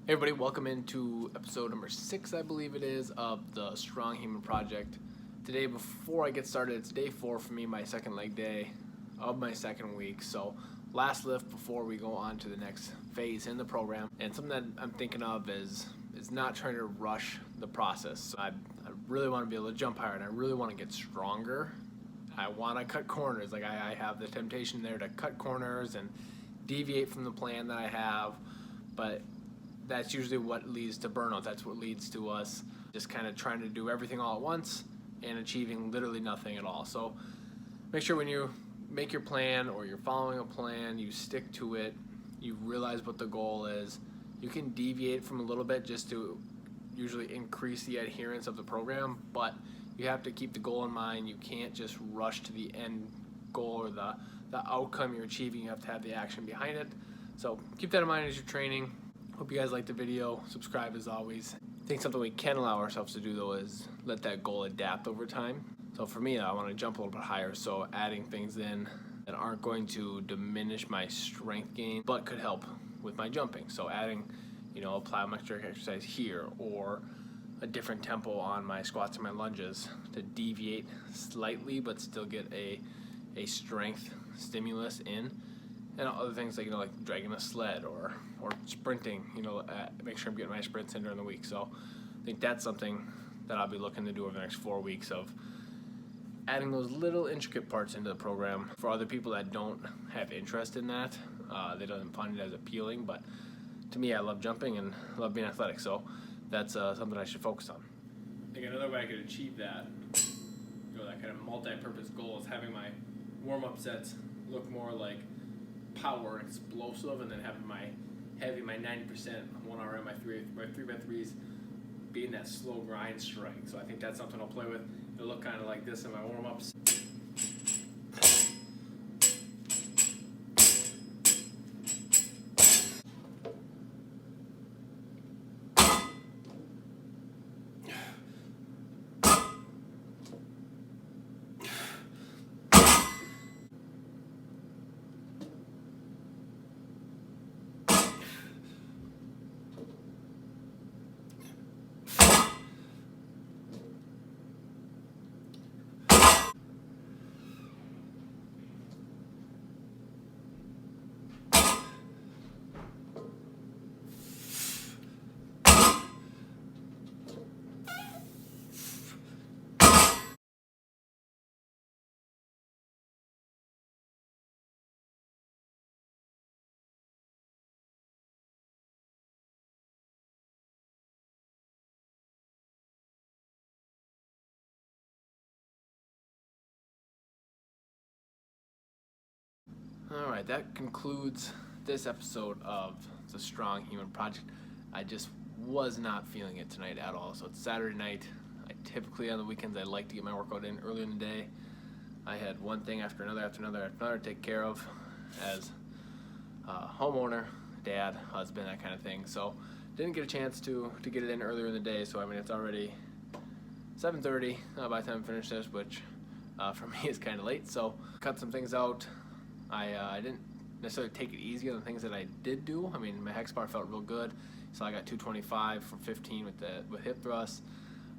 Hey everybody, welcome into episode number 6, I believe it is, of the Strong Human Project. Today, before I get started, it's day 4 for me, my second leg day of my second week. So, last lift before we go on to the next phase in the program. And something that I'm thinking of is not trying to rush the process. So I really want to be able to jump higher, and I really want to get stronger. I want to cut corners. Like I have the temptation there to cut corners and deviate from the plan that I have, but that's usually what leads to burnout. That's what leads to us just kind of trying to do everything all at once and achieving literally nothing at all. So make sure when you make your plan or you're following a plan, you stick to it, you realize what the goal is. You can deviate from a little bit just to usually increase the adherence of the program, but you have to keep the goal in mind. You can't just rush to the end goal or the outcome you're achieving. You have to have the action behind it. So keep that in mind as you're training. Hope you guys liked the video. Subscribe as always. I think something we can allow ourselves to do though is let that goal adapt over time. So for me, I want to jump a little bit higher, so adding things in that aren't going to diminish my strength gain but could help with my jumping. So adding, a plyometric exercise here, or a different tempo on my squats and my lunges to deviate slightly but still get a strength stimulus in. And other things like dragging a sled or sprinting, make sure I'm getting my sprints in during the week. So I think that's something that I'll be looking to do over the next 4 weeks, of adding those little intricate parts into the program. For other people that don't have interest in that, they don't find it as appealing, but to me, I love jumping and love being athletic, so that's something I should focus on. I think another way I could achieve that, that kind of multi-purpose goal, is having my warm-up sets look more like power and explosive, and then having my heavy, my 90% 1 RM, my 3x3s being that slow grind strike. So I think that's something I'll play with. It'll look kind of like this in my warm-ups. Alright, that concludes this episode of the Strong Human Project. I just was not feeling it tonight at all. So it's Saturday night. I typically on the weekends I like to get my workout in early in the day. I had one thing after another to take care of as a homeowner, dad, husband, that kind of thing. So didn't get a chance to get it in earlier in the day. So it's already 7:30 by the time I finish this, which for me is kind of late. So cut some things out. I didn't necessarily take it easy on the things that I did do. My hex bar felt real good, so I got 225 for 15 with hip thrusts.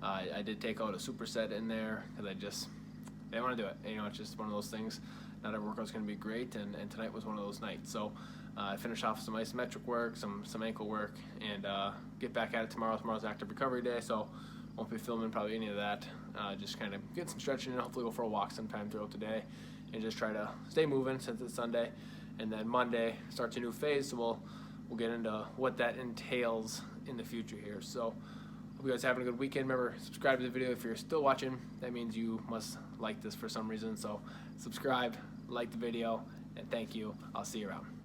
I did take out a superset in there because I didn't want to do it. It's just one of those things. Not every workout's going to be great, and tonight was one of those nights. So I finished off some isometric work, some ankle work, and get back at it tomorrow. Tomorrow's active recovery day, so won't be filming probably any of that. Just kind of get some stretching and hopefully go for a walk sometime throughout the day and just try to stay moving since it's Sunday. And then Monday starts a new phase, so we'll get into what that entails in the future here. So hope you guys are having a good weekend. Remember, subscribe to the video if you're still watching. That means you must like this for some reason. So subscribe, like the video, and thank you. I'll see you around.